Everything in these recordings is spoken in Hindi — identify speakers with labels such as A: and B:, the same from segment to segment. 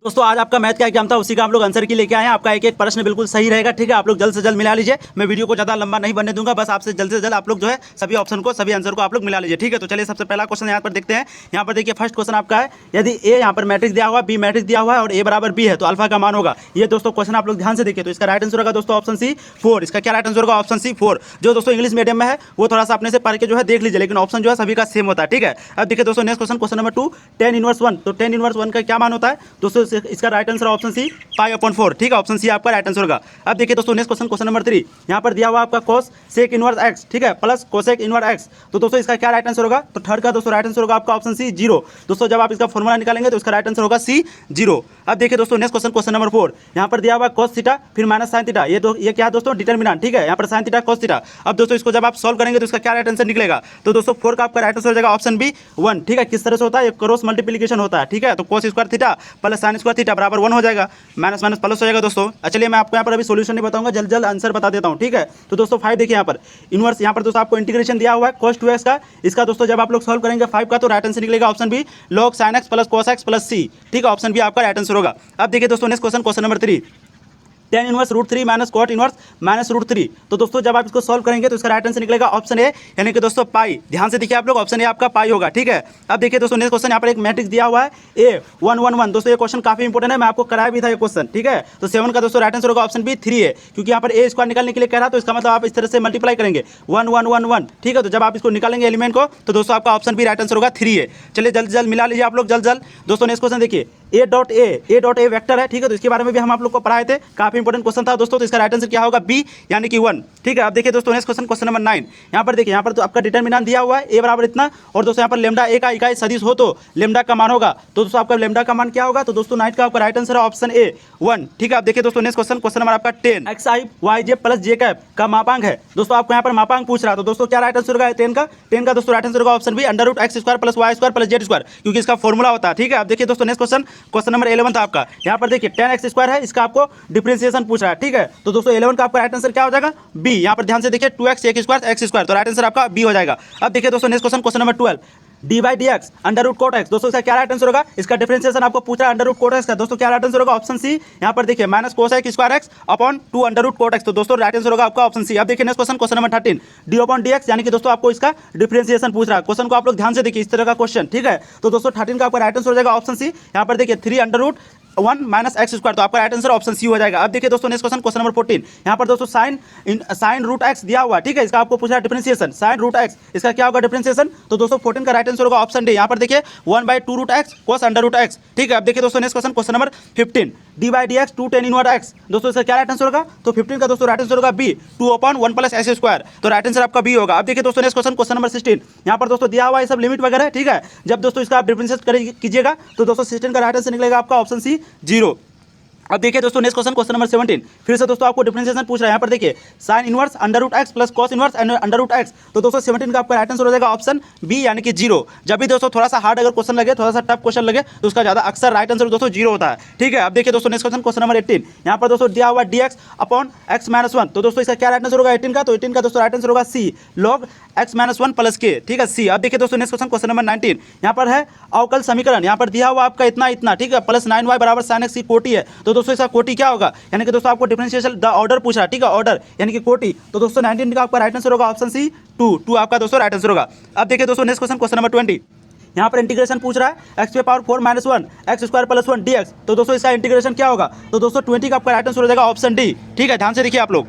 A: दोस्तों आज आपका मैथ का एग्जाम था, उसी का हम लोग आंसर की लेके आए हैं। आपका एक एक प्रश्न बिल्कुल सही रहेगा, ठीक है। आप लोग जल्द से जल्द मिला लीजिए। मैं वीडियो को ज़्यादा लंबा नहीं बनने दूंगा, बस आपसे जल्द से जल्द आप लोग जो है सभी ऑप्शन को, सभी आंसर को आप लोग मिला लीजिए, ठीक है। तो चलिए सबसे पहला क्वेश्चन यहाँ पर देखते हैं। यहाँ पर देखिए फर्स्ट क्वेश्चन आपका है, यदि ए यहाँ पर मैट्रिक्स दिया हुआ, बी मैट्रिक्स दिया हुआ है और ए बराबर बी है तो अल्फा का मान होगा। ये दोस्तों क्वेश्चन आप लोग ध्यान से देखिए। तो इसका राइट आंसर होगा दोस्तों ऑप्शन सी 4। इसका क्या राइट आंसर होगा? Option C 4। जो दोस्तों इंग्लिश मीडियम में है वो थोड़ा सा अपने से पढ़ के जो है देख लीजिए, लेकिन ऑप्शन जो है सभी का सेम होता है, ठीक है। अब देखिए दोस्तों next question, question number 2, tan inverse 1। तो tan इनवर्स 1 का क्या मान होता है दोस्तों? इसका राइट आंसर ऑप्शन सी π/4, ठीक है। ऑप्शन सी आपका राइट आंसर होगा। अब देखिए दोस्तों नेक्स्ट क्वेश्चन, क्वेश्चन नंबर 3। यहाँ पर दिया हुआ आपका cos sec इनवर्स x, ठीक है, प्लस कोसेक इनवर्स x। तो दोस्तों इसका क्या राइट आंसर होगा? तो थर्ड का दोस्तों राइट आंसर होगा आपका ऑप्शन सी 0। दोस्तों जब आप इसका फॉर्मूला निकालेंगे तो इसका राइट आंसर होगा सी 0। अब देखिए दोस्तों नेक्स्ट क्वेश्चन, क्वेश्चन नंबर 4। यहाँ पर दिया हुआ cos थीटा फिर माइनस साइन थीटा। ये क्या है दोस्तों? डिटर्मिनेंट, ठीक है। यहाँ पर साइन थीटा cos थीटा। अब दोस्तों इसको जब आप सॉल्व करेंगे तो इसका क्या राइट आंसर निकलेगा? तो दोस्तों 4 का आपका राइट आंसर हो जाएगा ऑप्शन बी 1, ठीक है। किस तरह से होता है? ये क्रॉस मल्टीप्लिकेशन होता है, ठीक है। तो cos square theta plus sine square theta बराबर 1 हो जाएगा, माइनस माइनस प्लस हो जाएगा दोस्तों। चलिए मैं आपको यहाँ पर अभी सॉल्यूशन नहीं बताऊंगा, जल्द जल्द आंसर बता देता हूँ, ठीक है। तो दोस्तों 5 देखिए यहाँ पर इनवर्स, यहाँ पर दोस्तों आपको इंटीग्रेशन दिया हुआ है cos 2x का। इसका दोस्तों जब आप लोग सॉल्व करेंगे 5 का तो राइट आंसर निकलेगा option B log sin x plus cos x plus c, ठीक है। ऑप्शन बी आपका राइट आंसर होगा। अब देखिए दोस्तों next question, question number 3, tan inverse √3 minus cot inverse minus √3। तो दोस्तों जब आप इसको सॉल्व करेंगे तो इसका राइट आंसर निकलेगा ऑप्शन ए, यानी कि दोस्तों पाई। ध्यान से देखिए आप लोग, ऑप्शन ए आपका पाई होगा, ठीक है। अब देखिए दोस्तों नेक्स्ट क्वेश्चन, यहाँ पर एक मैट्रिक्स दिया हुआ है A111। दोस्तों ये क्वेश्चन काफी इंपॉर्टेंट है, मैं आपको कराया भी था ये क्वेश्चन, ठीक है। तो 7 का दोस्तों राइट आंसर होगा ऑप्शन बी 3 है, क्योंकि यहाँ पर ए स्क्वायर निकालने के लिए कह रहा, तो इसका मतलब आप इस तरह से मल्टीप्लाई करेंगे 1 ठीक है। तो जब आप इसको निकालेंगे एलिमेंट को तो दोस्तों आपका ऑप्शन बी राइट आंसर होगा 3 है। चलिए जल्द जल्द मिला लीजिए आप लोग, जल्द जल्द। दोस्तों नेक्स्ट क्वेश्चन देखिए A.A वेक्टर है, ठीक है। तो इसके बारे में भी हम आप लोग को पढ़ाए थे, काफी इंपॉर्टेंट क्वेश्चन था दोस्तों। तो इसका राइट आंसर क्या होगा? बी, यानी कि 1, ठीक है। अब देखिए दोस्तों नेक्स्ट क्वेश्चन, क्वेश्चन नंबर 9। यहाँ पर देखिए, यहाँ पर तो आपका डिटर्मिनेंट दिया हुआ है ए बराबर इतना, और दोस्तों यहाँ पर लेमडा ए का इकाई सदिश हो तो लेमडा का मान होगा। तो दोस्तों आपका लेमडा का मान क्या होगा? तो दोस्तों 9 का आपका राइट आंसर है ऑप्शन ए 1, ठीक है। अब देखिए दोस्तों नेक्स्ट क्वेश्चन, क्वेश्चन नंबर आपका 10, xi yj प्लस जे कैप का मापांक है। दोस्तों आपको यहाँ पर मापांक पूछ रहा है, तो दोस्तों क्या राइट आंसर होगा 10 का दोस्तों राइट आंसर होगा option B √x² plus y² plus z², क्योंकि इसका फॉर्मूला होता है, ठीक है। अब देखिए दोस्तों नेक्स्ट क्वेश्चन, क्वेश्चन नंबर 11 था आपका। यहाँ पर देखिए tan x² है, इसका आपको डिफरेंशिएशन पूछ रहा है, ठीक है। तो दोस्तों 11 का आपका राइट आंसर क्या हो जाएगा? बी। यहाँ पर ध्यान से देखिए 2x x², तो राइट आंसर आपका बी हो जाएगा। अब देखिए दोस्तों next question, question number 12, d/dx √cot x। दोस्तों इसका क्या राइट आंसर होगा? इसका डिफरेंशिएशन आपको पूछा है √cot x का। दोस्तों क्या राइट आंसर होगा? Option C. यहाँ पर देखिए minus cos x² upon 2 √cot x। तो दोस्तों राइट आंसर होगा आपका ऑप्शन सी। अब देखिए next question, question number 13, d/dx, यानी कि दोस्तों आपको इसका डिफरेंशिएशन पूछ रहा है। क्वेश्चन को आप लोग ध्यान से देखिए, इस तरह का क्वेश्चन, ठीक है। तो दोस्तों 13 का आपका राइट आंसर हो जाएगा ऑप्शन सी। यहाँ पर देखिए 3√1 माइनस x², तो आपका राइट आंसर ऑप्शन सी हो जाएगा। अब देखिए दोस्तों नेक्स्ट क्वेश्चन, क्वेश्चन नंबर 14। यहाँ पर दोस्तों साइन √x दिया हुआ, ठीक है। इसका आपको पूछा है डिफरेंशिएशन साइन √x, इसका क्या होगा डिफरेंशिएशन? तो दोस्तों 14 का राइट आंसर होगा ऑप्शन डी। यहाँ पर देखिए 1/2√x cos √x, ठीक है। अब देखिए दोस्तों next question, question number 15, d/dx 2 tan inverse x। दोस्तों इसका क्या राइट आंसर होगा? तो 15 का दोस्तों राइट आंसर होगा बी 2/1 प्लस x², तो राइट आंसर आपका बी होगा। अब देखिए दोस्तों नेक्स्ट क्वेश्चन, क्वेश्चन नंबर 16। यहाँ पर दोस्तों दिया हुआ है सब लिमिट वगैरह, ठीक है। जब दोस्तों इसका आप डिफरेंशिएट कीजिएगा तो दोस्तों 16 का राइट आंसर निकलेगा आपका ऑप्शन सी 0। अब देखिए दोस्तों नेक्स्ट क्वेश्चन, क्वेश्चन नंबर 17, फिर से दोस्तों आपको डिफरेंशिएशन पूछ रहा है। यहाँ पर देखिए sine inverse √x plus cos inverse √x। तो दोस्तों 17 का आपका राइट आंसर हो जाएगा ऑप्शन बी, यानी कि 0। जब भी दोस्तों थोड़ा सा हार्ड अगर क्वेश्चन लगे, थोड़ा सा टफ क्वेश्चन लगे, तो उसका ज़्यादा अक्सर राइट आंसर दोस्तों 0 होता है, ठीक है। अब देखिए दोस्तों नेक्स्ट क्वेश्चन, क्वेश्चन नंबर 18। यहाँ पर दोस्तों दिया हुआ dx अपॉन x-1। तो दोस्तों इसका क्या राइट आंसर होगा 18 का? तो 18 का दोस्तों राइट आंसर होगा सी log x-1 प्लस k, ठीक है, सी। अब देखिए दोस्तों नेक्स्ट क्वेश्चन, क्वेश्चन नंबर 19। यहाँ पर है अवकल समीकरण, यहाँ पर दिया हुआ आपका इतना, ठीक है, प्लस 9y बराबर sin x की कोटि है। तो दोस्तों इसका कोटि क्या होगा? यानी कि दोस्तों आपको डिफरेंशिएशन द ऑर्डर पूछा, ठीक है, ऑर्डर यानी कि कोटि। तो दोस्तों 19 का आपका राइट आंसर होगा ऑप्शन सी 2 आपका दोस्तों राइट आंसर होगा। अब देखिए दोस्तों नेक्स्ट क्वेश्चन, क्वेश्चन नंबर 20। यहाँ पर इंटीग्रेशन पूछ रहा है x⁴ - 1 x² + 1 dx। तो दोस्तों इसका इंटीग्रेशन क्या होगा? तो दोस्तों 20 का आपका राइट आंसर हो जाएगा ऑप्शन डी, ठीक है। ध्यान से देखिए आप लोग।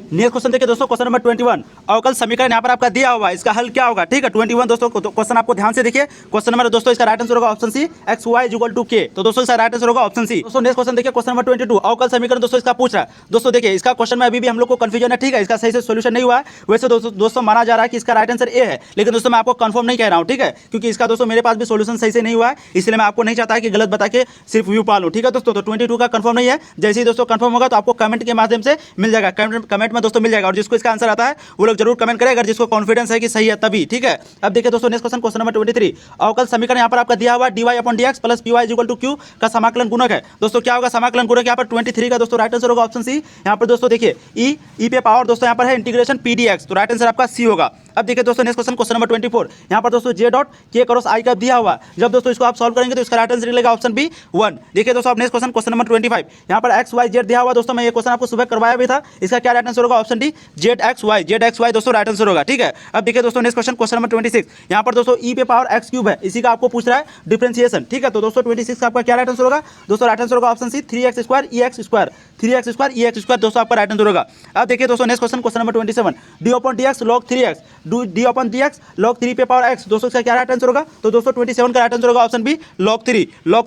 A: नेक्स्ट क्वेश्चन देखिए दोस्तों, क्वेश्चन नंबर 21, अवकल समीकरण यहाँ पर आपका दिया हुआ है, इसका हल क्या होगा, ठीक है। 21 दोस्तों क्वेश्चन आपको ध्यान से देखिए। क्वेश्चन नंबर दोस्तों इसका राइट आंसर होगा ऑप्शन सी xy = k। तो दोस्तों इसका राइट आंसर होगा ऑप्शन सी। दोस्तों नेक्स्ट क्वेश्चन देखिए, क्वेश्चन नंबर 22, अवकल समीकरण दोस्तों इसका पूछ रहा है। दोस्तों देखिए इसका क्वेश्चन में अभी भी हम लोग को कंफ्यूजन है, ठीक है, इसका सही से सोल्यूशन नहीं हुआ है। वैसे दोस्तों माना जा रहा है कि इसका राइट आंसर ए है, लेकिन दोस्तों मैं आपको कंफर्म नहीं कह रहा हूँ, ठीक है, क्योंकि इसका दोस्तों मेरे पास भी सोल्यूशन सही से नहीं हुआ है, इसलिए मैं आपको नहीं चाहता कि गलत बता के सिर्फ व्यू पा लूँ, ठीक है दोस्तों। तो 22 का कंफर्म नहीं है, जैसे ही दोस्तों कंफर्म होगा तो आपको कमेंट के माध्यम से मिल जाएगा, कमेंट में दोस्तों मिल जाएगा। और जिसको इसका आंसर आता है वो लोग जरूर कमेंट करें, अगर जिसको कॉन्फिडेंस है कि सही है तभी, ठीक है। अब देखिए दोस्तों नेक्स्ट क्वेश्चन, क्वेश्चन नंबर 23, अवकल समीकरण यहाँ पर आपका दिया हुआ dy/dx प्लस py = q का समाकलन गुणक है। दोस्तों क्या होगा समाकलन गुणक? यहाँ पर 23 का दोस्तों राइट आंसर होगा ऑप्शन सी। यहाँ पर दोस्तों देखिए ई पे पावर दोस्तों यहाँ पर है इंटीग्रेशन pdx, तो राइट आंसर आपका सी होगा। अब देखिए दोस्तों नेक्स्ट क्वेश्चन नंबर 24। यहाँ पर दोस्तों जे डॉट के क्रॉस आई का दिया हुआ है। जब दोस्तों इसको आप सॉल्व करेंगे तो इसका राइट आंसर निकलेगा ऑप्शन बी 1। देखिए दोस्तों आप नेक्स्ट क्वेश्चन नंबर 25। यहाँ पर एक्स वाई जेड दिया हुआ दोस्तों, मैं ये क्वेश्चन आपको सुबह करवाया भी था। इसका क्या राइट आंसर होगा? Option D Z X Y दोस्तों राइट आंसर होगा। ठीक है, अब देखिए दोस्तों नेक्स्ट क्वेश्चन नंबर 26। यहाँ पर दोस्तों ई पे पावर एक्स क्यूब है, इसी का आपको पूछ रहा है डिफरेंशिएशन। ठीक है, तो दोस्तों 26 का आपका क्या राइट आंसर होगा? दोस्तों राइट आंसर होगा ऑप्शन सी 3x स्क्वायर ई एक्स स्क्वायर, 3x स्क्वायर ई एक्स स्क्वायर दोस्तों आपका राइट आंसर होगा। अब देखिए दोस्तों next question number 27। D upon D x log 3x, D upon D x log 3 पे पावर x दोस्तों इसका क्या राइट आंसर होगा? तो दोस्तों 27 का राइट आंसर होगा ऑप्शन बी लॉग 3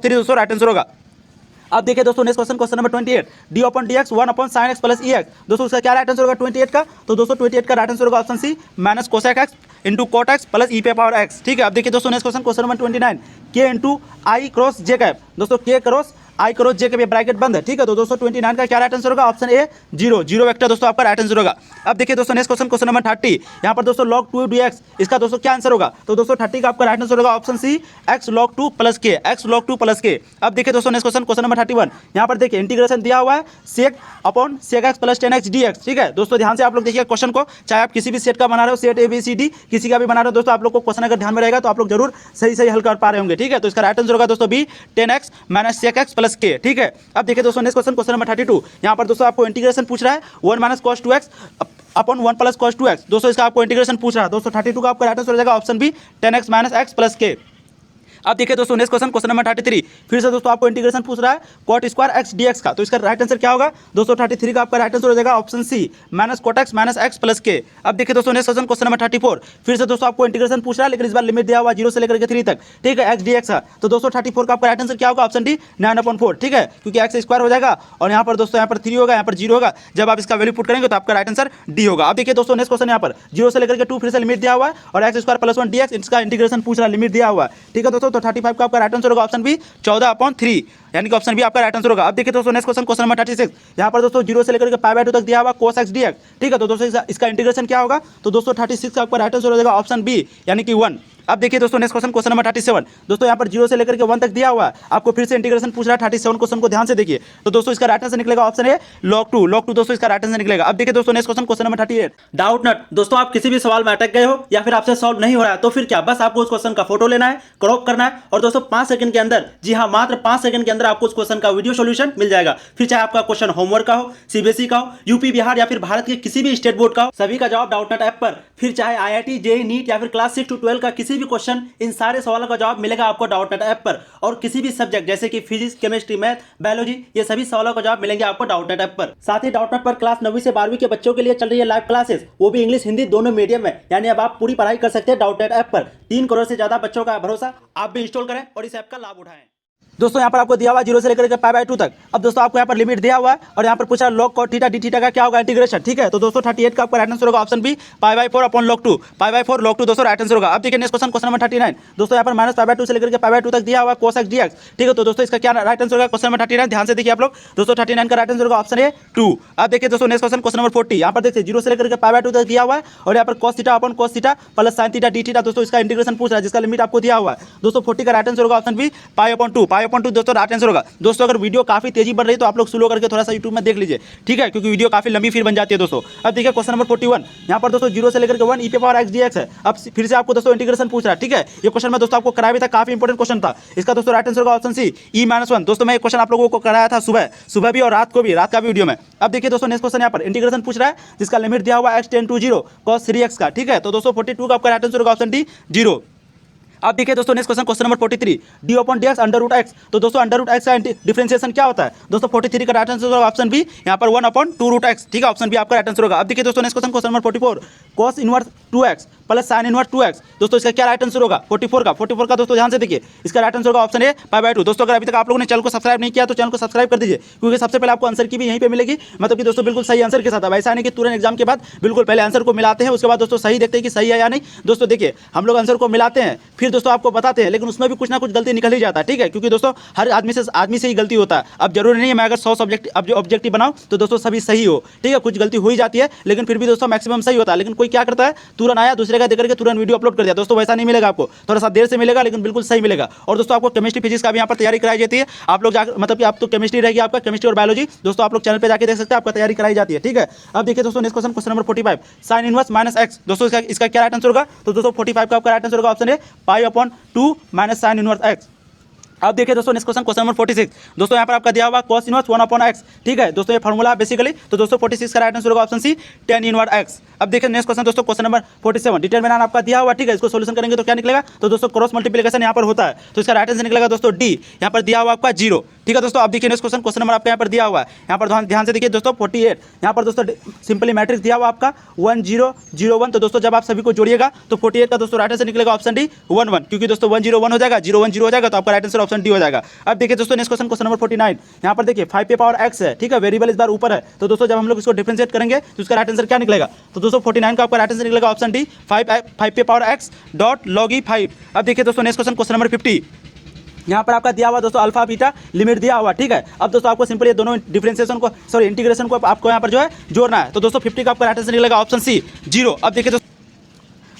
A: दोस्तों राइट आंसर होगा। अब देखिए दोस्तों next question number 28। D upon D X 1 upon sine X plus E X दोस्तों इसका क्या राइट आंसर होगा 28 का? तो दोस्तों 28 का राइट आंसर होगा option C minus cosec X into cot X plus E पे पावर एक्स। ठीक है, अब देखिए दोस्तों नेक्स्ट क्वेश्चन नंबर 29। के इंटू आई क्रॉस जे कैप दोस्तों के क्रॉस आई क्रॉस जे कैप ब्रैकेट बंद है। ठीक है, तो दोस्तों 29 का क्या राइट आंसर होगा? ऑप्शन ए 0 वेक्टर दोस्तों आपका राइट आंसर होगा। अब देखिए दोस्तों नेक्स्ट क्वेश्चन नंबर 30। यहाँ पर दोस्तों log 2 dx इसका दोस्तों क्या आंसर होगा? तो दोस्तों 30 का आपका राइट आंसर होगा option C x log 2 plus K. अब देखिए दोस्तों नेक्स्ट क्वेश्चन नंबर 31। यहाँ पर देखिए इंटीग्रेशन दिया हुआ है sec upon sec X plus 10x dx। ठीक है दोस्तों ध्यान से आप लोग देखिए क्वेश्चन को, चाहे आप किसी भी सेट का बना रहे हो, सेट ABCD किसी का भी बना रहे हो दोस्तों, आप लोग को क्वेश्चन अगर ध्यान में रहेगा तो आप लोग जरूर सही हल कर पा रहे होंगे। ठीक है, तो इसका राइट आंसर होगा दोस्तों B 10x minus sec X plus K. ठीक है, अब देखिए दोस्तों नेक्स्ट क्वेश्चन नंबर 32। यहाँ पर दोस्तों आपको इंटीग्रेशन पूछ रहा है 1 minus cos 2x upon 1 plus cos 2x दोस्तों इसका आपको इंटीग्रेशन पूछ रहा है। दोस्तों 32 का आपका राइट आंसर हो जाएगा option B 10x minus X plus K. अब देखिए दोस्तों नेक्स्ट क्वेश्चन नंबर 33। फिर से दोस्तों आपको इंटीग्रेशन पूछ रहा है कॉट स्क्वायर एक्स dx का, तो इसका राइट आंसर क्या होगा? दोस्तों 33 का आपका राइट आंसर हो जाएगा option C minus cot X minus X plus K. अब देखिए दोस्तों नेक्स्ट क्वेश्चन नंबर 34। फिर से दोस्तों आपको इंटीग्रेशन पूछ रहा है, लेकिन इस बार लिमिट दिया हुआ 0 से लेकर के 3 तक। ठीक है, एक्स dx का, तो दोस्तों 34 का आपका राइट आंसर क्या होगा? Option D 9/4। ठीक है, क्योंकि एक्स स्क्वायर हो जाएगा और यहाँ पर दोस्तों यहाँ पर 3 होगा, यहाँ पर 0 होगा। जब आप इसका वैल्यू पुट करेंगे तो आपका राइट आंसर डी होगा। अब देखिए दोस्तों नेक्स्ट क्वेश्चन यहाँ पर 0 से लेकर के 2 फिर से लिमिट दिया हुआ है और एक्स स्क्वायर प्लस 1 dx इसका इंटीग्रेशन पूछ रहा है, लिमिट दिया हुआ है। ठीक है दोस्तों, तो 35 का आपका राइट आंसर होगा ऑप्शन बी 14/3, यानी कि ऑप्शन बी आपका राइट आंसर होगा। अब देखिए दोस्तों नेक्स्ट क्वेश्चन नंबर 36। यहाँ पर दोस्तों 0 से लेकर के π/2 तक दिया हुआ cos x dx। ठीक है, तो दोस्तों इसका इंटीग्रेशन क्या होगा? तो दोस्तों 36 का आपका राइट आंसर हो जाएगा ऑप्शन बी यानी कि 1। अब देखिए दोस्तों नेक्स्ट क्वेश्चन नंबर 37। दोस्तों यहाँ पर 0 से लेकर के 1 तक दिया हुआ है, आपको फिर से इंटीग्रेशन पूछ रहा है। 37 क्वेश्चन को ध्यान से देखिए, तो दोस्तों इसका राइट आंसर निकलेगा ऑप्शन ए log 2 दोस्तों इसका राइट आंसर निकलेगा। अब देखिए दोस्तों नेक्स्ट क्वेश्चन नंबर 38। डाउट नट दोस्तों, आप किसी भी सवाल में अटक गए हो या फिर आपसे सॉल्व नहीं हो रहा है, तो फिर क्या, बस आपको उस क्वेश्चन का फोटो लेना है, क्रॉप करना है और दोस्तों 5 सेकंड के अंदर, जी हाँ मात्र 5 सेकंड के अंदर आपको उस क्वेश्चन का वीडियो सॉल्यूशन मिल जाएगा। फिर चाहे आपका क्वेश्चन होमवर्क का हो, सीबीएसई का हो, यूपी बिहार या फिर भारत के किसी भी स्टेट बोर्ड का हो, सभी का जवाब डाउट नट ऐप पर। फिर चाहे IIT JEE नीट या फिर क्लास 6 to 12 का किसी भी क्वेश्चन, इन सारे सवालों का जवाब मिलेगा आपको डाउट नट ऐप पर। और किसी भी सब्जेक्ट जैसे कि फिजिक्स, केमिस्ट्री, मैथ, बायोलॉजी, ये सभी सवालों का जवाब मिलेंगे आपको डाउट नट ऐप पर। साथ ही डाउट नट पर क्लास 9वीं से 12वीं के बच्चों के लिए चल रही है लाइव क्लासेस, वो भी इंग्लिश हिंदी दोनों मीडियम में, यानी अब आप पूरी पढ़ाई कर सकते हैं डाउट नट ऐप पर। 3 करोड़ से ज्यादा बच्चों का भरोसा, आप भी इंस्टॉल करें और इस ऐप का लाभ उठाएं। दोस्तों यहाँ पर आपको दिया हुआ 0 से लेकर के π/2 तक। अब दोस्तों आपको यहाँ पर लिमिट दिया हुआ है और यहाँ पर पूछा log cot theta d theta का क्या होगा इंटीग्रेशन। ठीक है, तो दोस्तों 38 का आपका राइट आंसर होगा option B π/4 upon log 2, π/4 log 2 दोस्तों राइट आंसर होगा। अब देखिए नेक्स्ट क्वेश्चन नंबर 39। दोस्तों यहाँ पर माइनस π/2 से लेकर के π/2 तक दिया हुआ cos x dx। ठीक है, तो दोस्तों इसका क्या राइट आंसर होगा? क्वेश्चन नंबर 39 ध्यान से देखिए आप लोग। दोस्तों 39 का राइट आंसर होगा ऑप्शन ए 2। अब देखिए दोस्तों नेक्स्ट क्वेश्चन नंबर 40। यहाँ पर देखिए 0 से लेकर के π/2 तक दिया हुआ है और यहाँ पर cos theta upon cos theta plus sin theta d theta दोस्तों इसका इंटीग्रेशन पूछ रहा है, जिसका लिमिट आपको दिया हुआ है। दोस्तों 40 का राइट आंसर होगा ऑप्शन बी π/2 दोस्तों राइट आंसर होगा। दोस्तों अगर वीडियो काफी तेजी बढ़ रही है तो आप लोग स्लो करके थोड़ा सा यूट्यूब में देख लीजिए। ठीक है, क्योंकि वीडियो काफी लंबी फिर बन जाती है दोस्तों। अब देखिए क्वेश्चन नंबर 41। यहाँ पर दोस्तों 0 से लेकर के 1 e पे पावर x dx है। अब फिर से आपको दोस्तों इंटीग्रेशन पूछ रहा है। ठीक है, ये क्वेश्चन मैं दोस्तों आपको कराया भी था, काफी इंपोर्टेंट क्वेश्चन था। इसका दोस्तों राइट आंसर होगा ऑप्शन सी e-1। दोस्तों मैं ये क्वेश्चन आप लोगों को कराया था सुबह भी और रात को भी, रात का भी वीडियो में। अब देखिए दोस्तों नेक्स्ट क्वेश्चन यहाँ पर इंटीग्रेशन पूछ रहा है, जिसका लिमिट दिया हुआ x tend to 0 cos 3x का। ठीक है, तो दोस्तों 42 का आपका राइट आंसर होगा ऑप्शन डी 0। अब देखिए दोस्तों next question number 43। D upon D X under root X, तो दोस्तों अंडर रूट एक्स का डिफरेंशिएशन क्या होता है? दोस्तों 43 का राइट आंसर होगा ऑप्शन बी यहाँ पर 1/2 रूट एक्स। ठीक है, ऑप्शन बी आपका राइट आंसर होगा। अब देखिए दोस्तों next question number 44। cos inverse 2x plus sin inverse 2x दोस्तों इसका क्या राइट आंसर होगा? 44 का दोस्तों ध्यान से देखिए, इसका राइट आंसर होगा ऑप्शन ए π/2। दोस्तों अगर अभी तक आप लोगों ने चैनल को सब्सक्राइब नहीं किया तो चैनल को सब्सक्राइब कर दीजिए, क्योंकि सबसे पहले आपको आंसर की भी यहीं पे मिलेगी, मतलब कि दोस्तों बिल्कुल सही आंसर के साथ। ऐसा नहीं कि तुरंत एग्जाम के बाद बिल्कुल पहले आंसर को मिलाते हैं, उसके बाद दोस्तों सही देखते हैं कि सही है या नहीं। दोस्तों देखिए हम लोग आंसर को मिलाते हैं, फिर फिर दोस्तों आपको बताते हैं, लेकिन उसमें भी कुछ ना कुछ गलती निकल ही जाता है, ठीक है, क्योंकि दोस्तों हर आदमी से ही गलती होता है। अब जरूरी नहीं है मैं अगर 100 सब्जेक्ट अब जो ऑब्जेक्टिव बनाऊं तो दोस्तों सभी सही हो, ठीक है, कुछ गलती हो ही जाती है, लेकिन फिर भी दोस्तों मैक्सिमम सही होता है। लेकिन कोई क्या करता है, तुरंत आया दूसरे का देख करके तुरंत वीडियो अपलोड कर दिया। दोस्तों वैसा नहीं मिलेगा आपको, थोड़ा सा देर से मिलेगा लेकिन बिल्कुल सही मिलेगा। और दोस्तों आपको केमिस्ट्री फिजिक्स का भी यहाँ पर तैयारी कराई जाती है। आप लोग मतलब कि आप तो केमिस्ट्री रहेगी आपका, केमिस्ट्री और बायोलॉजी दोस्तों आप लोग चैनल पे जाके देख सकते हैं, आपका तैयारी कराई जाती है, ठीक है। अब देखिए दोस्तों next question number 45, sine inverse minus x. दोस्तों इसका क्या राइट आंसर होगा, तो दोस्तों 45 का आपका राइट आंसर होगा option A π/2 minus sine inverse X. अब देखिए दोस्तों नेक्स्ट क्वेश्चन नंबर 46, दोस्तों यहाँ पर आपका दिया हुआ cos इनवर्स 1/x, ठीक है दोस्तों, ये फार्मूला बेसिकली, तो दोस्तों 46 का राइट आंसर होगा option C tan inverse x। अब देखिए नेक्स्ट क्वेश्चन दोस्तों क्वेश्चन नंबर 47, डिटरमिनेंट आपका दिया हुआ, ठीक है, इसको सॉल्यूशन करेंगे तो क्या निकलेगा, तो दोस्तों क्रॉस मल्टीप्लिकेशन यहाँ पर होता है, तो इसका राइट आंसर निकलेगा दोस्तों डी, यहाँ पर दिया हुआ आपका 0, ठीक है दोस्तों। अब देखिए नेक्स्ट क्वेश्चन नंबर आपका यहाँ पर दिया हुआ है, यहाँ पर ध्यान से देखिए दोस्तों 48, यहाँ पर दोस्तों सिंपली मैट्रिक्स दिया हुआ आपका 1 0 0 1, तो दोस्तों जब आप सभी को जोड़िएगा तो 48 का दोस्तों राइट आंसर निकलेगा ऑप्शन डी 1 1, क्योंकि दोस्तों 1 0 1 हो जाएगा, 0 1 0 हो जाएगा, तो आपका राइट आंसर ऑप्शन डी हो जाएगा। अब देखिए दोस्तों नेक्स्ट क्वेश्चन नंबर 49, यहाँ पर देखिए 5 पे पावर x है, ठीक है, वेरिएबल इस बार ऊपर है, तो दोस्तों जब हम लोग इसको डिफरेंशिएट करेंगे तो इसका राइट आंसर क्या निकलेगा, तो दोस्तों 49 का आपका राइट आंसर निकलेगा ऑप्शन डी 5 पे power x dot log e 5। अब देखिए दोस्तों नेक्स्ट क्वेश्चन नंबर 50, यहाँ पर आपका दिया हुआ दोस्तों अल्फा बीटा लिमिट दिया हुआ, ठीक है। अब दोस्तों आपको सिंपल ये दोनों डिफरेंशिएशन को इंटीग्रेशन को आपको यहाँ पर जो है जोड़ना है, तो दोस्तों 50 का आपका राइट आंसर निकलेगा ऑप्शन सी 0। अब देखिए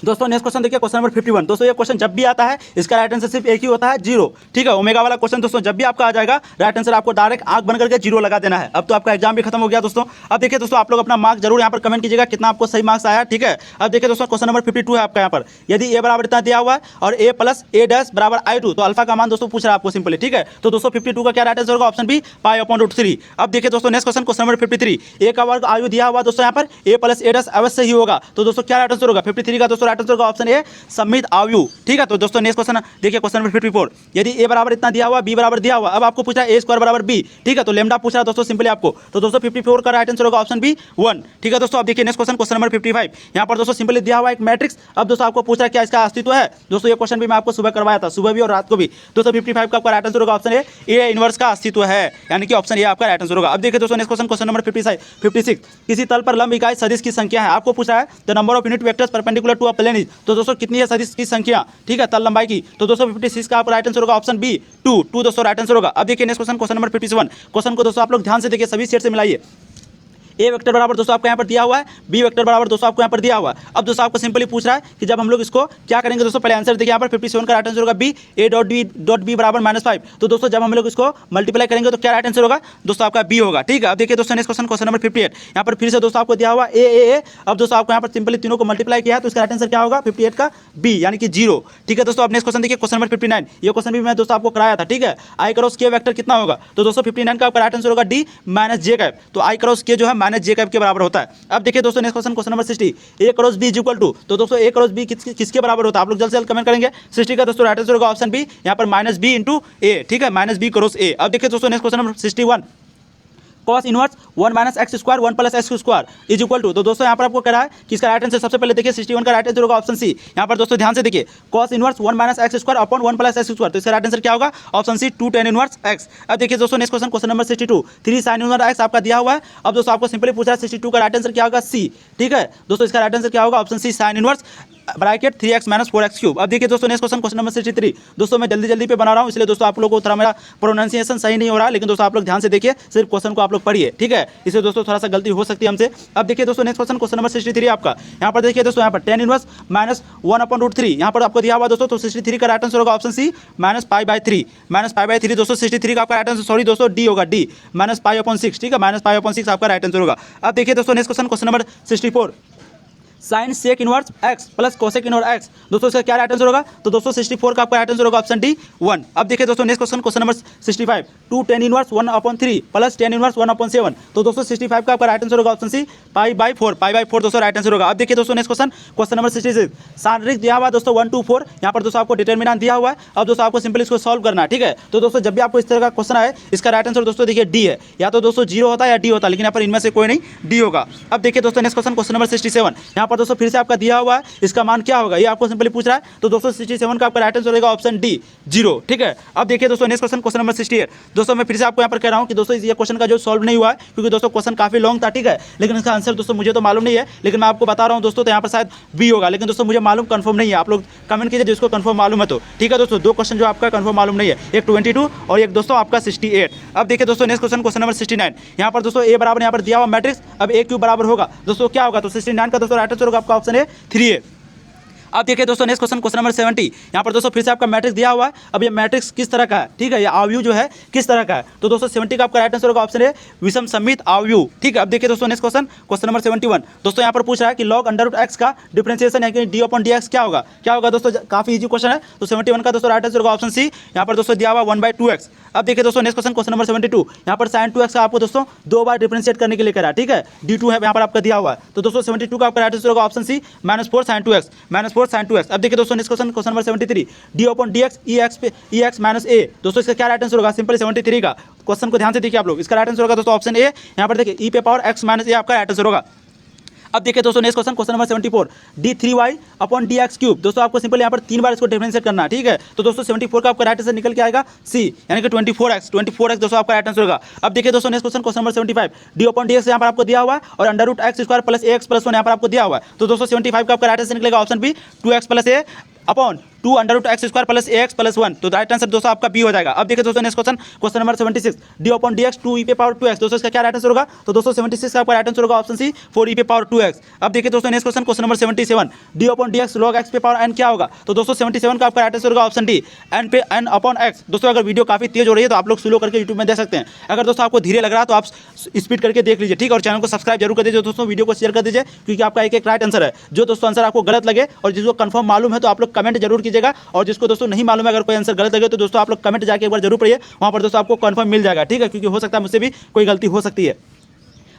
A: दोस्तों नेक्स्ट क्वेश्चन देखिए क्वेश्चन नंबर 51, दोस्तों ये क्वेश्चन जब भी आता है इसका राइट आंसर सिर्फ एक ही होता है 0, ठीक है। ओमेगा वाला क्वेश्चन दोस्तों जब भी आपका आ जाएगा राइट आंसर आपको डायरेक्ट आंख बन करके 0 लगा देना है। अब तो आपका एग्जाम भी खत्म हो गया दोस्तों। अब देखिए दोस्तों आप लोग अपना मार्क्स जरूर यहाँ पर कमेंट कीजिएगा कितना आपको सही मार्क्स आया, ठीक है। अब देखिए दोस्तों क्वेश्चन नंबर 52 है आपका, यहाँ पर यदि ए बराबर इतना दिया हुआ है और a प्लस a डैश बराबर i2, तो अल्फा का मान दोस्तों पूछ रहा है आपको सिंपली, ठीक है। तो दोस्तों 52 का क्या राइट आंसर होगा, ऑप्शन बी π/√3। अब देखिए दोस्तों नेक्स्ट क्वेश्चन नंबर 53, a का वर्ग आयु दिया हुआ दोस्तों, यहाँ पर a प्लस a डैश अवश्य ही होगा, तो दोस्तों क्या राइट आंसर होगा, 53 का दोस्तों राइट आंसर होगा ऑप्शन ए सममित आयु, ठीक है। तो दोस्तों नेक्स्ट क्वेश्चन देखिए क्वेश्चन नंबर 54, यदि a बराबर इतना दिया हुआ, b बराबर दिया हुआ, अब आपको पूछा a² बराबर b, ठीक है, तो लेमडा पूछ रहा है दोस्तों सिंपली आपको, तो दोस्तों 54 का राइट आंसर होगा ऑप्शन बी 1, ठीक है दोस्तों। अब देखिए नेक्स्ट क्वेश्चन नंबर 55, यहाँ पर दोस्तों सिंपली दिया हुआ एक मैट्रिक्स। अब दोस्तों आपको पूछ रहा है क्या इसका अस्तित्व है, दोस्तों ये क्वेश्चन भी मैं आपको सुबह करवाया था, सुबह भी और रात को भी। दोस्तों 55 का आपका राइट आंसर होगा ऑप्शन ए इनवर्स का अस्तित्व है, यानी कि ऑप्शन ए आपका राइट आंसर होगा। अब देखिए दोस्तों नेक्स्ट क्वेश्चन नंबर 56, किसी तल पर लंब इकाई सदिश की संख्या है, आपको पूछा है the number of unit vectors perpendicular to a plane is, तो दोस्तों कितनी है सदिश की संख्या, ठीक है, तल लंबाई की, तो दोस्तों 56 का आपका राइट आंसर होगा ऑप्शन बी 2 दोस्तों राइट आंसर होगा। अब देखिए नेक्स्ट क्वेश्चन नंबर 51, क्वेश्चन को दोस्तों आप लोग ध्यान से देखिए, सभी सेट से मिलाइए। ए वेक्टर बराबर दोस्तों आपको यहाँ पर दिया हुआ है, बी वेक्टर बराबर दोस्तों आपको यहाँ पर दिया हुआ है। अब दोस्तों आपको सिंपली पूछ रहा है कि जब हम लोग इसको क्या करेंगे, दोस्तों पहले आंसर देखिए, यहाँ पर 57 का राइट आंसर होगा बी a.b बराबर -5, तो दोस्तों जब हम लोग इसको मल्टीप्लाई करेंगे तो क्या राइट आंसर होगा, दोस्तों आपका बी होगा, ठीक है। अब देखिए दोस्तों नेक्स्ट क्वेश्चन नंबर 58, यहाँ पर फिर से दोस्तों आपको दिया हुआ ए। अब दोस्तों आपको यहाँ पर सिंपली तीनों को मल्टीप्लाई किया है, तो इसका राइट आंसर क्या होगा 58 का बी, यानी कि 0, ठीक है दोस्तों। अब नेक्स्ट क्वेश्चन देखिए क्वेश्चन नंबर 59, ये क्वेश्चन भी मैं दोस्तों आपको कराया था, ठीक है। आई क्रॉस के वेक्टर कितना होगा, तो दोस्तों 59 का आपका राइट आंसर होगा डी -j, तो आई क्रॉस के जो है -j के बराबर होता है। अब देखिए दोस्तों next question number 60, a cross b is equal to, तो दोस्तों a क्रॉस b किसके बराबर होता है, आप लोग जल्द से जल्द कमेंट करेंगे। 60 का दोस्तों राइट आंसर होगा ऑप्शन बी, यहाँ पर -b इंटू a, ठीक है, -b क्रॉस a। अब देखिए दोस्तों next question number 61, cos inverse 1 - x² 1 + x² is equal to, तो दोस्तों यहाँ पर आपको कह रहा है कि इसका राइट आंसर सबसे पहले देखिए 61 का राइट आंसर होगा ऑप्शन सी। यहाँ पर दोस्तों ध्यान से देखिए cos inverse 1 - x² upon 1 + x², तो इसका राइट आंसर क्या होगा option C 2 tan inverse x। अब देखिए दोस्तों next question number 62, 3 sin inverse x आपका दिया हुआ है। अब दोस्तों आपको सिंपली पूछ रहा है 62 का राइट आंसर क्या होगा सी, ठीक है दोस्तों, इसका राइट आंसर क्या होगा option C sin inverse bracket 3x - 4x³। अब देखिए दोस्तों नेक्स्ट क्वेश्चन नंबर 63, दोस्तों मैं जल्दी पे बना रहा हूँ, इसलिए दोस्तों आप लोगों को थोड़ा मेरा प्रोनाउंसिएशन सही नहीं हो रहा है, लेकिन दोस्तों आप लोग ध्यान से देखिए, सिर्फ क्वेश्चन को आप लोग पढ़िए, ठीक है, इससे दोस्तों थोड़ा सा गलती हो सकती है हमसे। अब देखिए दोस्तों नेक्स्ट क्वेश्चन नंबर 63 आपका, यहाँ पर देखिए दोस्तों यहाँ पर tan इनवर्स -1/√3 यहाँ पर आपको दिया हुआ दोस्तों, तो 63 का राइट आंसर होगा ऑप्शन सी -π/3 दोस्तों 63 का आपका राइट आंसर, सॉरी दोस्तों डी होगा, डी -π/6, ठीक है, -π/6 आपका राइट आंसर होगा। अब देखिए दोस्तों next question number 64, sine sec inverse x plus cosec inverse x, दोस्तों इसका क्या राइट आंसर होगा, तो दोस्तों 64 का आपका राइट आंसर होगा ऑप्शन डी 1। अब देखिए दोस्तों next question number 65, 2 tan inverse 1/3 plus tan inverse 1/7, तो दोस्तों 65 का आपका राइट आंसर होगा ऑप्शन सी π/4 दोस्तों राइट आंसर होगा। अब देखिए दोस्तों नेक्स्ट क्वेश्चन नंबर 66, सारणिक दिया हुआ दोस्तों 1 2 4, यहाँ पर दोस्तों आपको डिटरमिनेंट दिया हुआ है। अब दोस्तों आपको सिंपली इसको सॉल्व करना है, ठीक है। तो दोस्तों जब भी आपको इस तरह का क्वेश्चन आए, इसका राइट आंसर दोस्तों देखिए डी है, या तो दोस्तों 0 होता है या डी होता है, लेकिन यहाँ पर इनमें से कोई नहीं डी होगा। अब देखिए दोस्तों नेक्स्ट क्वेश्चन नंबर 67, यहाँ पर दोस्तों फिर से आपका दिया हुआ है, इसका मान क्या होगा ये आपको सिंपली पूछ रहा है। तो दोस्तों 67 का आपका राइट आंसर रहेगा ऑप्शन डी 0। ठीक है, अब देखिए दोस्तों नेक्स्ट क्वेश्चन, क्वेश्चन नंबर 68। दोस्तों मैं फिर से आपको यहाँ पर कह रहा हूँ कि दोस्तों ये क्वेश्चन का जो सॉल्व नहीं हुआ है, क्योंकि दोस्तों क्वेश्चन काफी लॉन्ग था। ठीक है, लेकिन इसका आंसर दोस्तों मुझे तो मालूम नहीं है, लेकिन मैं आपको बता रहा हूँ दोस्तों, तो यहाँ पर शायद बी होगा, लेकिन दोस्तों मुझे मालूम कंफर्म नहीं है। आप लोग कमेंट कीजिए जिसको कंफर्म मालूम है तो। ठीक है दोस्तों, दो क्वेश्चन जो आपका कंफर्म मालूम नहीं है, एक 22 और एक दोस्तों आपका 68। अब देखिए दोस्तों नेक्स्ट क्वेश्चन, क्वेश्चन नंबर 69। यहाँ पर दोस्तों ए बराबर यहाँ पर दिया हुआ मैट्रिक्स, अब ए क्यूब बराबर होगा दोस्तों क्या होगा, तो 69 का दोस्तों राइट आंसर होगा आपका ऑप्शन है 3A। अब देखिए दोस्तों नेक्स्ट क्वेश्चन, क्वेश्चन नंबर 70। यहाँ पर दोस्तों फिर से आपका मैट्रिक्स दिया हुआ है। अब ये मैट्रिक्स किस तरह का है, ठीक है, ये आव्यूह जो है किस तरह का है, तो दोस्तों 70 का आपका राइट आंसर होगा ऑप्शन है विषम सममित आव्यूह। ठीक है, अब देखिए दोस्तों नेक्स्ट क्वेश्चन, क्वेश्चन नंबर 71। दोस्तों यहाँ पर पूछ रहा है कि log √x का डिफरेंशिएशन यानी कि d/dx क्या होगा, क्या होगा दोस्तों, काफी इजी क्वेश्चन है। तो 71 का दोस्तों राइट आंसर होगा ऑप्शन सी, यहाँ पर दोस्तों दिया हुआ 1/2x। अब देखिए दोस्तों नेक्स्ट क्वेश्चन, क्वेश्चन नंबर 72। यहाँ पर sin 2x का आपको दोस्तों 2 बार डिफरेंशिएट करने के लिए करा। ठीक है, d2 है यहाँ पर आपका दिया हुआ है, तो दोस्तों 72 का आपका राइट आंसर होगा option C -4 sin 2x, -4 sin 2x। अब देखिए दोस्तों next question, question number 73। d/dx ex -a दोस्तों इसका क्या राइट आंसर होगा, सिंपल 73 का क्वेश्चन को ध्यान से देखिए आप लोग, इसका राइट आंसर होगा दोस्तों ऑप्शन ए। यहाँ पर देखिए e⁻x - a आपका राइट आंसर होगा। अब देखिए दोस्तों next question, question number 74। d3y/dx³ दोस्तों आपको सिंपल यहाँ पर 3 बार इसको डिफरेंशिएट करना है। ठीक है, तो दोस्तों 74 का आपका राइट आंसर निकल के आएगा सी, यानी कि 24x दोस्तों आपका राइट आंसर होगा। अब देखिए दोस्तों next question, question number 75। d/dx यहाँ पर आपको दिया हुआ है और √x² + ax + 1 यहाँ पर आपको दिया हुआ है, तो दोस्तों 75 का आपका राइट आंसर निकलेगा option B 2x + a upon 2 √x² + ax + 1, तो राइट आंसर दोस्तों आपका बी हो जाएगा। अब देखिए दोस्तों next question, question number 76। d/dx 2e⁻2x दोस्तों इसका क्या राइट आंसर होगा, तो दोस्तों 76 का आपका राइट आंसर होगा ऑप्शन सी 4e⁻2x। अब देखिए दोस्तों next question, question number 77। d/dx log x⁻n क्या होगा, तो दोस्तों 77 का आपका राइट आंसर होगा ऑप्शन डी n/x। दोस्तों अगर वीडियो काफी तेज हो रही है तो आप लोग स्लो करके यूट्यूब में देख सकते हैं, अगर दोस्तों आपको धीरे लग रहा है तो आप स्पीड करके देख लीजिए। ठीक है, और चैनल को सब्सक्राइब जरूर कर दीजिए दोस्तों, वीडियो को शेयर कर दीजिए, क्योंकि आपका एक राइट आंसर है। जो दोस्तों आंसर आपको गलत लगे और जिसको कंफर्म मालूम है तो आप लोग कमेंट जरूर कीजिएगा, और जिसको दोस्तों नहीं मालूम है अगर कोई आंसर गलत लगे तो दोस्तों आप लोग कमेंट जाके एक बार जरूर पढ़िए, वहाँ पर दोस्तों आपको कंफर्म मिल जाएगा। ठीक है, क्योंकि हो सकता है मुझसे भी कोई गलती हो सकती है।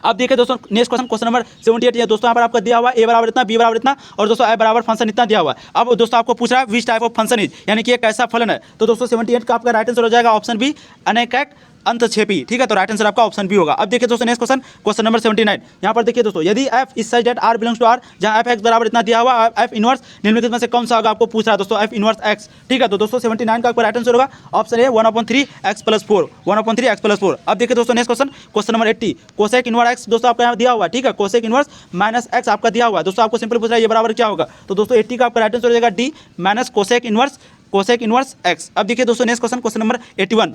A: अब देखिए दोस्तों नेक्स्ट क्वेश्चन, क्वेश्चन नंबर 78 है दोस्तों, यहाँ पर आपका दिया हुआ है a बराबर इतना, b बराबर इतना और दोस्तों i बराबर फंक्शन इतना दिया हुआ है। अब दोस्तों आपको पूछ रहा है which type of function is, यानी कि एक कैसा फलन है, तो दोस्तों 78 का आपका राइट आंसर हो जाएगा ऑप्शन बी अनेकैक अंतक्षेपी। ठीक है, तो राइट आंसर आपका ऑप्शन बी होगा। अब देखिए दोस्तों नेक्स्ट क्वेश्चन, क्वेश्चन नंबर 79। यहाँ पर देखिए दोस्तों, यदि f is such that r belongs to r, जहाँ f(x) बराबर इतना दिया हुआ, f इनवर्स निम्नलिखित में से कौन सा होगा आपको पूछ रहा है दोस्तों, f इनवर्स x। ठीक है, तो दोस्तों 79 का आपका राइट आंसर होगा ऑप्शन ए 1/3x + 4, 1/3x + 4। अब देखिए दोस्तों next question, question number 80। Cosec inverse x दोस्तों आपका यहाँ दिया हुआ है। ठीक है, कोसेक इनवर्स -x आपका दिया हुआ है, दोस्तों आपको सिंपल पूछ रहा है ये बराबर क्या होगा, तो दोस्तों 80 का आपका राइट आंसर हो जाएगा डी कोसेक इनवर्स x। अब देखिए दोस्तों नेक्स्ट क्वेश्चन, क्वेश्चन नंबर 81।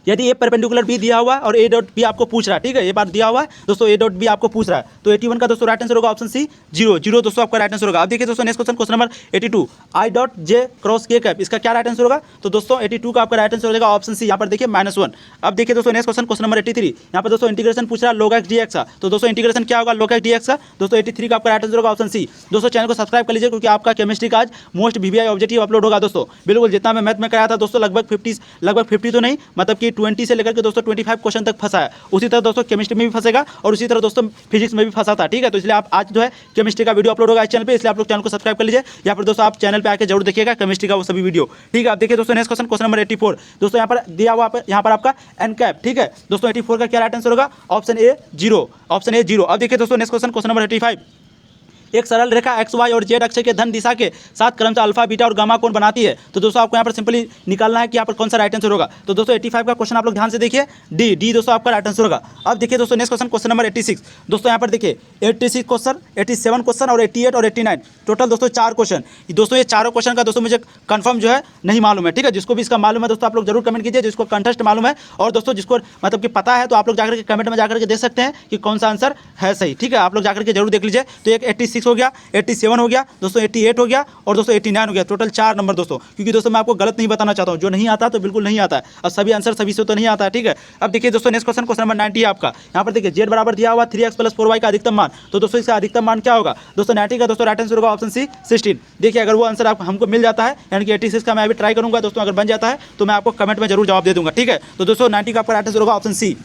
A: यदि ए परपेंडिकुलर बी दिया हुआ है और ए डॉट बी आपको पूछ रहा है, ठीक है, ये बात दिया हुआ है दोस्तों, ए डॉट बी आपको पूछ रहा है, तो 81 का दोस्तों राइट आंसर होगा ऑप्शन सी 0 दोस्तों आपका राइट आंसर होगा। अब देखिए दोस्तों next question, question number 82। i.j×k इसका क्या राइट आंसर होगा, तो दोस्तों 82 का आपका राइट आंसर हो जाएगा ऑप्शन सी, यहाँ पर देखिए -1। अब देखिए दोस्तों नेक्स्ट क्वेश्चन, क्वेश्चन नंबर 83। यहाँ पर दोस्तों इंटीग्रेशन पूछ रहा है log x dx का, तो दोस्तों इंटीग्रेशन क्या होगा log x dx का, दोस्तों 83 का आपका राइट आंसर होगा ऑप्शन सी। दोस्तों चैनल को सब्सक्राइब कर लीजिए, क्योंकि आपका केमिस्ट्री का आज मोस्ट VVI ऑब्जेक्टिव अपलोड होगा दोस्तों, बिल्कुल जितना मैं मैथ में कराया था दोस्तों, लगभग 50 तो नहीं, मतलब कि 20 से लेकर के दोस्तों 25 क्वेश्चन तक फंसा है। उसी तरह दोस्तों केमिस्ट्री में भी फंसेगा और उसी तरह दोस्तों फिजिक्स में भी फंसा था। ठीक है, तो इसलिए आप आज जो है केमिस्ट्री का वीडियो अपलोड होगा इस चैनल पे, इसलिए आप लोग चैनल को सब्सक्राइब कर लीजिए, या फिर दोस्तों आप चैनल पे आके जरूर देखिएगा केमिस्ट्री का वो सभी वीडियो। ठीक है, आप देखिए दोस्तों नेक्स्ट क्वेश्चन, क्वेश्चन नंबर 84। दोस्तों यहाँ पर दिया हुआ यहाँ पर आपका n कैप। ठीक है दोस्तों, 84 का क्या राइट आंसर होगा, ऑप्शन ए 0, ऑप्शन ए 0। अब देखिए दोस्तों नेक्स्ट क्वेश्चन, क्वेश्चन नंबर 85। एक सरल रेखा एक्स वाई और जेड अक्ष के धन दिशा के साथ क्रमशः अल्फा बीटा और गामा कोण बनाती है, तो दोस्तों आपको यहाँ पर सिंपली निकालना है कि यहाँ पर कौन सा राइट आंसर होगा। तो दोस्तों 85 का क्वेश्चन आप लोग ध्यान से देखिए, डी दोस्तों आपका राइट आंसर होगा। अब देखिए दोस्तों नेक्स्ट क्वेश्चन, क्वेश्चन नंबर 86। दोस्तों यहाँ पर देखिए 86 क्वेश्चन, 87 क्वेश्चन और 88 और 89 टोटल दोस्तों 4 क्वेश्चन। दोस्तों ये चारों क्वेश्चन का दोस्तों मुझे कंफर्म जो है नहीं मालूम है। ठीक है, जिसको भी इसका मालूम है दोस्तों आप लोग जरूर कमेंट कीजिए, जिसको कंटेस्ट मालूम है, और दोस्तों जिसको मतलब कि पता है तो आप लोग जाकर के कमेंट में जाकर के देख सकते हैं कि कौन सा आंसर है सही। ठीक है, आप लोग जाकर के जरूर देख लीजिए। तो एक 86 हो गया, 87 हो गया दोस्तों, 88 हो गया और दोस्तों 89 हो गया, टोटल 4 नंबर दोस्तों, क्योंकि दोस्तों मैं आपको गलत नहीं बताना चाहता हूं, जो नहीं आता तो बिल्कुल नहीं आता है, और सभी आंसर सभी से तो नहीं आता है। ठीक है, अब देखिए दोस्तों नेक्स्ट क्वेश्चन, क्वेश्चन नंबर 90 है आपका। यहाँ पर देखिए जेड बराबर दिया हुआ 3x + 4y का अधिकतम मान, तो दोस्तों इसका अधिकतम मान क्या होगा, दोस्तों 90 का दोस्तों राइट आंसर होगा ऑप्शन सी 16। देखिए अगर वो आंसर आप हमको मिल जाता है, यानी कि 86 का मैं अभी ट्राई करूंगा दोस्तों, अगर बन जाता है तो मैं आपको कमेंट में जरूर जवाब दे दूंगा। ठीक है, तो दोस्तों 90 का आपका राइट आंसर होगा ऑप्शन सी।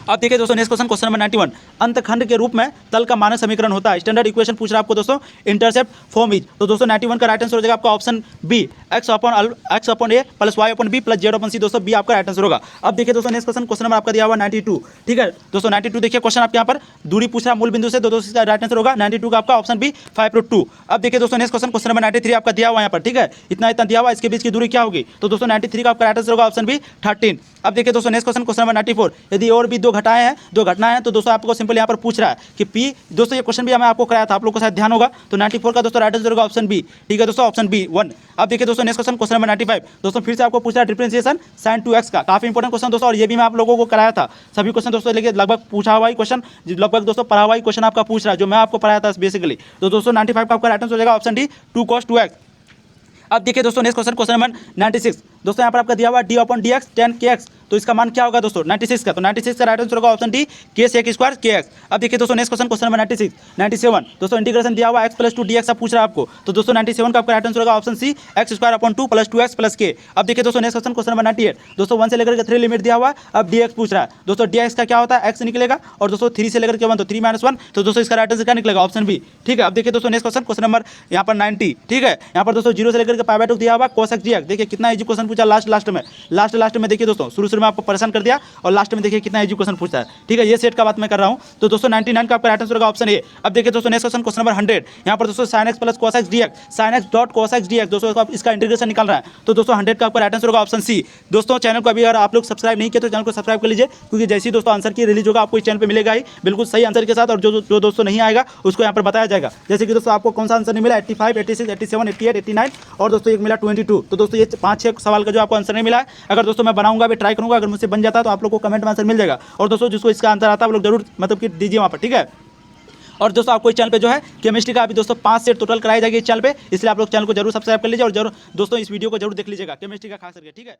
A: अब देखिए दोस्तों नेक्स्ट क्वेश्चन नंबर 91, अंतखंड के रूप में तल का मानक समीकरण होता है। स्टैंडर्ड इक्वेशन पूछ रहा है आपको दोस्तों, इंटरसेप्ट फॉर्म इज। तो दोस्तों 91 का राइट आंसर हो जाएगा आपका option B, x upon A plus y upon B plus z upon C. दोस्तों बी आपका राइट आंसर होगा। अब देखिए दोस्तों नेक्स्ट क्वेश्चन नंबर आपका दिया हुआ 92, ठीक है दोस्तों 92 देखिए क्वेश्चन आपके यहाँ पर दूरी पूछ रहा है मूल बिंदु से, तो दोस्तों इसका राइट आंसर होगा 92 का आपका ऑप्शन बी 5√2। अब देखिए दोस्तों नेक्स्ट क्वेश्चन नंबर 93 आपका दिया हुआ यहाँ पर, ठीक है इतना दिया हुआ, इसके बीच की दूरी क्या होगी, तो दोस्तों 93 का आपका राइट आंसर होगा ऑप्शन बी 13। अब देखिए दोस्तों नेक्स्ट क्वेश्चन नंबर 94, यदि और भी दो घटाएं हैं, दो घटना है, तो दोस्तों आपको सिंपल यहाँ पर पूछ रहा है कि पी, दोस्तों ये क्वेश्चन भी हमें आपको कराया था, आप लोग को शायद ध्यान होगा। तो 94 का दोस्तों राइट आंसर होगा ऑप्शन बी, ठीक है दोस्तों ऑप्शन बी 1। अब देखिए दोस्तों नेक्स्ट क्वेश्चन नंबर 95, दोस्तों फिर से आपको पूछ रहा है डिफरेंशिएशन sin 2x का, काफी इंपॉर्टेंट क्वेश्चन दोस्तों, और ये भी मैं आप लोगों को कराया था। सभी क्वेश्चन दोस्तों लेके लगभग पूछा हुआ ही क्वेश्चन, लगभग दोस्तों पढ़ा हुआ ही क्वेश्चन आपका पूछ रहा है, जो मैं आपको पढ़ाया था बेसिकली। तो दोस्तों 95 का आपका राइट आंसर हो जाएगा ऑप्शन डी 2 cos 2x। अब देखिए दोस्तों नेक्स्ट क्वेश्चन नंबर 96, दोस्तों यहाँ पर आपका दिया हुआ d upon dx tan kx, तो इसका मान क्या होगा दोस्तों 96 का, तो 96 का राइट आंसर होगा ऑप्शन डी k2 kx। अब देखिए दोस्तों नेक्स्ट क्वेश्चन नंबर 97, दोस्तों इंटीग्रेशन दिया हुआ x + 2 dx पूछ रहा है आपको, तो दोस्तों 97 का आपका राइट आंसर होगा option C x² upon 2 + 2x + k। अब देखिए दोस्तों नेक्स्ट क्वेश्चन नंबर 98, दोस्तों 1 से लेकर के 3 लिमिट दिया हुआ है, अब dx पूछ रहा है, दोस्तों dx का क्या होता है x निकलेगा, और दोस्तों 3 से लेकर के 1 तो 3 - 1, तो दोस्तों इसका राइट आंसर क्या निकलेगा ऑप्शन बी, ठीक है। अब देखिए दोस्तों नेक्स्ट क्वेश्चन नंबर यहाँ पर 90, ठीक है यहाँ पर दोस्तों 0 से लेकर के π/2 दिया हुआ cos x dx। देखिए कितना इजी क्वेश्चन पूछा लास्ट में देखिए दोस्तों, शुरू में आपको परेशान कर दिया और लास्ट में देखिए कितना इजी क्वेश्चन पूछता है, ठीक है ये सेट का बात मैं कर रहा हूं। तो दोस्तों 99 का आपका राइट आंसर होगा ऑप्शन ए। अब देखिए दोस्तों नेक्स्ट क्वेश्चन नंबर 100, यहाँ पर दोस्तों sin x + cos x dx, sin x dot cos x dx, दोस्तों इसका इंटीग्रेशन निकल रहा है, तो दोस्तों 100 का आपका राइट आंसर होगा ऑप्शन सी। दोस्तों चैनल को अभी अगर आप लोग सब्सक्राइब नहीं किए तो चैनल को सब्सक्राइब कर लीजिए, क्योंकि जैसे ही दोस्तों आंसर की रिलीज होगा आपको इस चैनल पर मिलेगा ही बिल्कुल सही आंसर के साथ, और जो दोस्तों नहीं आएगा उसको यहाँ पर बताया जाएगा। जैसे कि दोस्तों आपको कौन सा आंसर नहीं मिला, 85, 86, 87, 88, 89 और दोस्तों एक मिला 22। तो दोस्तों ये 5-6 सवाल का जो आपको आंसर नहीं मिला है, अगर दोस्तों मैं बनाऊंगा भी, ट्राई करूंगा, अगर मुझसे बन जाता है तो आप लोग को कमेंट में आंसर मिल जाएगा। और दोस्तों जिसको इसका आंसर आता है वो लोग जरूर मतलब कि दीजिए वहाँ पर, ठीक है। और दोस्तों आपको इस चैनल पे जो है केमिस्ट्री का अभी दोस्तों 5 सेट टोटल कराई जाएगी इस चैनल पे, इसलिए आप लोग चैनल को जरूर सब्सक्राइब कर लीजिए, और जरूर दोस्तों इस वीडियो को जरूर देख लीजिएगा केमिस्ट्री का खास करके, ठीक है।